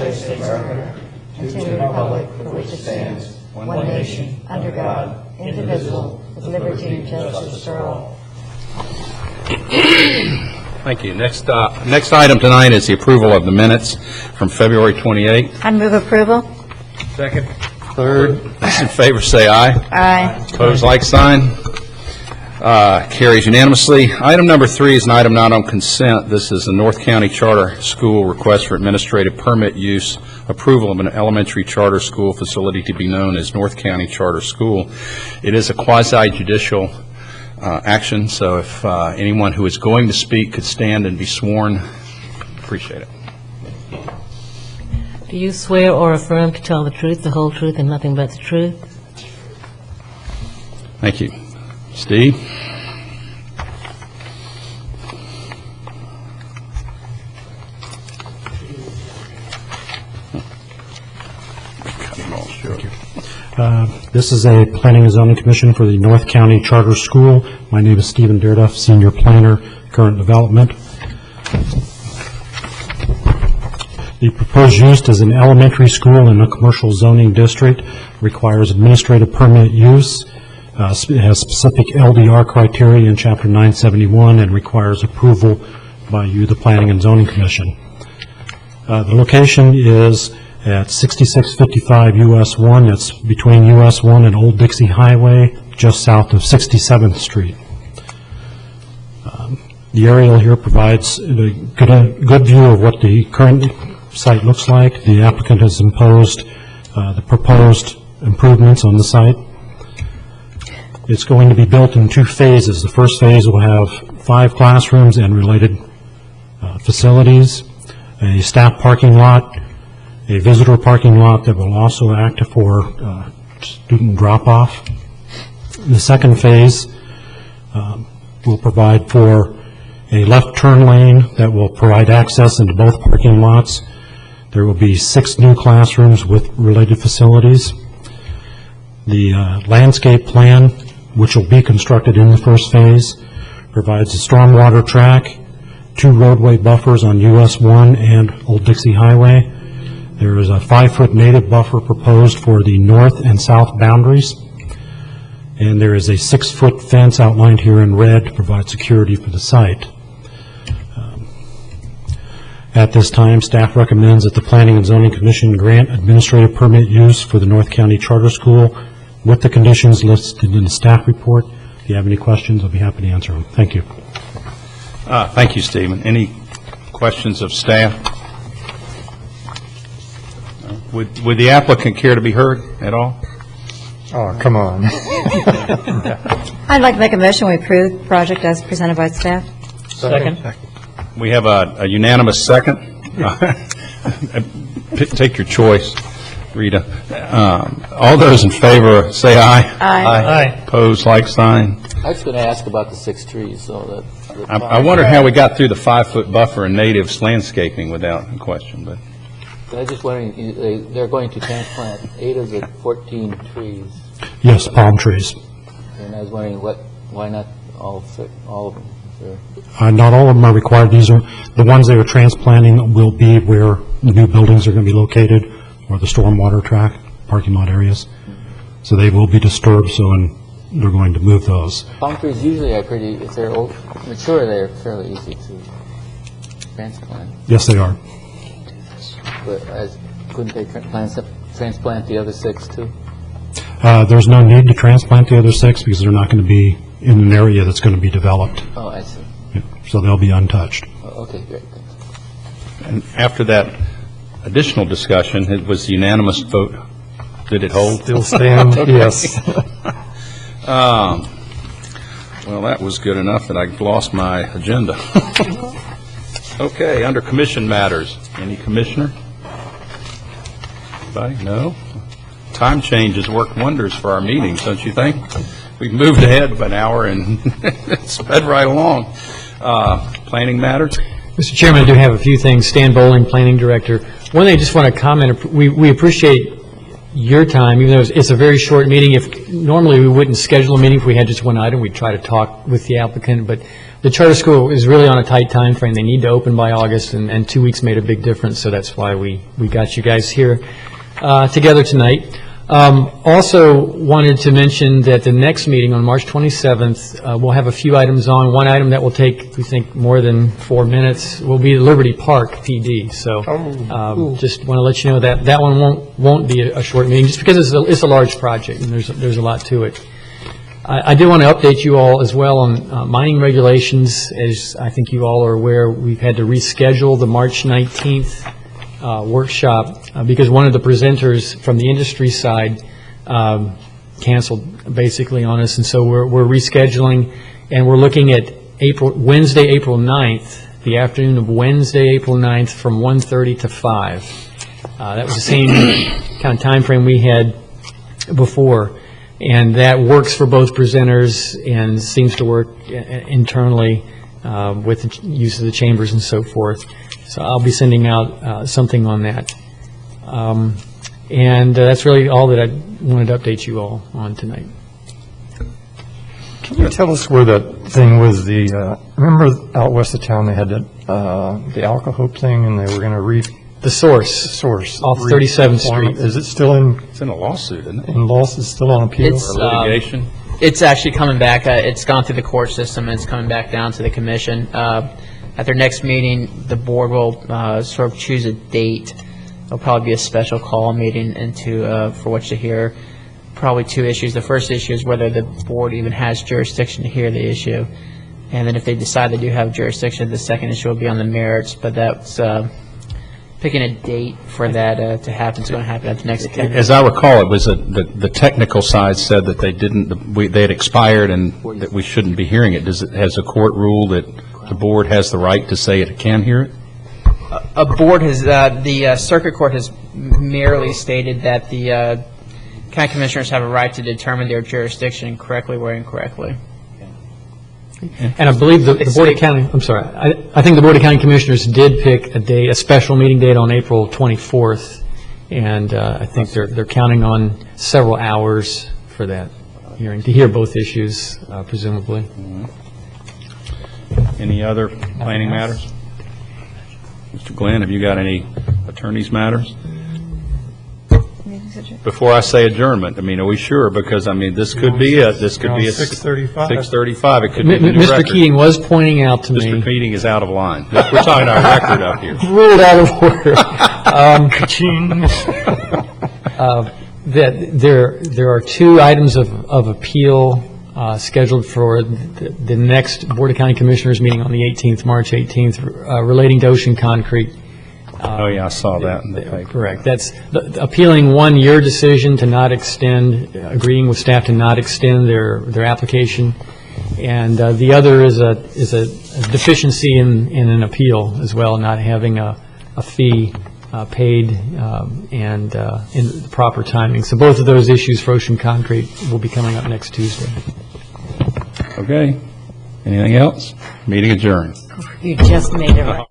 States of America, and to the republic for which it stands, one nation, under God, indivisible, with liberty and justice for all. Thank you. Next item tonight is the approval of the minutes from February 28th. I move approval. Second. Third. Those in favor say aye. Aye. Opposed, like sign. Carries unanimously. Item number 3 is an item not on consent. This is the North County Charter School request for administrative permit use approval of an elementary charter school facility to be known as North County Charter School. It is a quasi-judicial action, so if anyone who is going to speak could stand and be sworn, appreciate it. Do you swear or affirm to tell the truth, the whole truth, and nothing but the truth? Thank you. Steve? This is a Planning and Zoning Commission for the North County Charter School. My name is Stephen Dearduff, Senior Planner, Current Development. The proposed use is an elementary school in a commercial zoning district, requires administrative permit use, it has specific LDR criteria in Chapter 971, and requires approval by you, the Planning and Zoning Commission. The location is at 6655 US 1. It's between US 1 and Old Dixie Highway, just south of 67th Street. The aerial here provides a good view of what the current site looks like. The applicant has imposed the proposed improvements on the site. It's going to be built in 2 phases. The first phase will have 5 classrooms and related facilities, a staff parking lot, a visitor parking lot that will also act for student drop-off. The second phase will provide for a left turn lane that will provide access into both parking lots. There will be 6 new classrooms with related facilities. The landscape plan, which will be constructed in the first phase, provides a stormwater track, 2 roadway buffers on US 1 and Old Dixie Highway. There is a 5-foot native buffer proposed for the north and south boundaries, and there is a 6-foot fence outlined here in red to provide security for the site. At this time, staff recommends that the Planning and Zoning Commission grant administrative permit use for the North County Charter School with the conditions listed in the staff report. If you have any questions, I'll be happy to answer them. Thank you. Thank you, Stephen. Any questions of staff? Would the applicant care to be heard at all? Oh, come on. I'd like to make a motion we approve the project as presented by staff. Second. We have a unanimous second. Take your choice, Rita. All those in favor say aye. Aye. Opposed, like sign. I was going to ask about the 6 trees, so that... I wonder how we got through the 5-foot buffer and natives landscaping without a question, but... I was just wondering, they're going to transplant 8 of the 14 trees, Yes, palm trees. and I was wondering why not all of them? Sure. Not all of them are required. These are the ones they are transplanting will be where the new buildings are going to be located, or the stormwater track, parking lot areas. So they will be disturbed, and they're going to move those. Palm trees usually are pretty, if they're mature, they're fairly easy to transplant. Yes, they are. But couldn't they transplant the other 6 too? There's no need to transplant the other 6 because they're not going to be in an area that's going to be developed. Oh, I see. Yeah, so they'll be untouched. Oh, okay, great, thanks. And after that additional discussion, it was the unanimous vote. Did it hold? Still stand, yes. Well, that was good enough that I lost my agenda. Okay, under commission matters. Any commissioner? Anybody? No? Time changes work wonders for our meetings, don't you think? We've moved ahead of an hour and sped right along. Planning matters? Mr. Chairman, I do have a few things. Stan Bowling, Planning Director. One thing I just want to comment, we appreciate your time, even though it's a very short meeting. If normally we wouldn't schedule a meeting if we had just one item, we'd try to talk with the applicant, but the charter school is really on a tight time frame. They need to open by August, and 2 weeks made a big difference, so that's why we got you guys here together tonight. Also wanted to mention that the next meeting on March 27th, we'll have a few items on. One item that will take, we think, more than 4 minutes will be Liberty Park PD. So just want to let you know that that one won't be a short meeting, just because it's a large project and there's a lot to it. I did want to update you all as well on mining regulations. As I think you all are aware, we've had to reschedule the March 19th workshop because one of the presenters from the industry side canceled basically on us, and so we're rescheduling, and we're looking at Wednesday, April 9th, the afternoon of Wednesday, April 9th, from 1:30 to 5. That was the same kind of time frame we had before, and that works for both presenters and seems to work internally with the use of the chambers and so forth. So I'll be sending out something on that. And that's really all that I wanted to update you all on tonight. Can you tell us where that thing was, remember out west of town they had the alcohol thing and they were going to The source off 37th Street. Is it still It's in a lawsuit, isn't it? in lawsuit, still on appeal? It's, Or litigation? It's actually coming back. It's gone through the court system, and it's coming back down to the commission. At their next meeting, the board will sort of choose a date. It'll probably be a special call meeting for what you hear. Probably two issues. The first issue is whether the board even has jurisdiction to hear the issue. And then if they decide they do have jurisdiction, the second issue will be on the merits. But that's picking a date for that to happen. It's going to happen at the next hearing. As I recall, it was the technical side said that they had expired and that we shouldn't be hearing it. Has the court ruled that the board has the right to say it can hear it? A board has, the circuit court has merely stated that the county commissioners have a right to determine their jurisdiction correctly or incorrectly. And I believe the Board of County, I'm sorry, I think the Board of County Commissioners did pick a special meeting date on April 24th, and I think they're counting on several hours for that hearing, to hear both issues, presumably. Any other planning matters? Mr. Glenn, have you got any attorney's matters? Before I say adjournment, I mean, are we sure? Because, I mean, this could be it. This could be a 6:35. 6:35. It could be a new Mr. record. Keating was pointing out to Mr. me, Keating is out of line. We're talking our record up here. ruled out of order, that there are two items of appeal scheduled for the next Board of County Commissioners meeting on the 18th, March 18th, relating to Ocean Concrete. Oh, yeah, I saw that in the paper. Correct. That's appealing one, your decision to not extend, agreeing with staff to not extend their application, and the other is a deficiency in an appeal as well, not having a fee paid and in the proper timing. So both of those issues for Ocean Concrete will be coming up next Tuesday. Okay. Anything else? Meeting adjourned. You just made it right.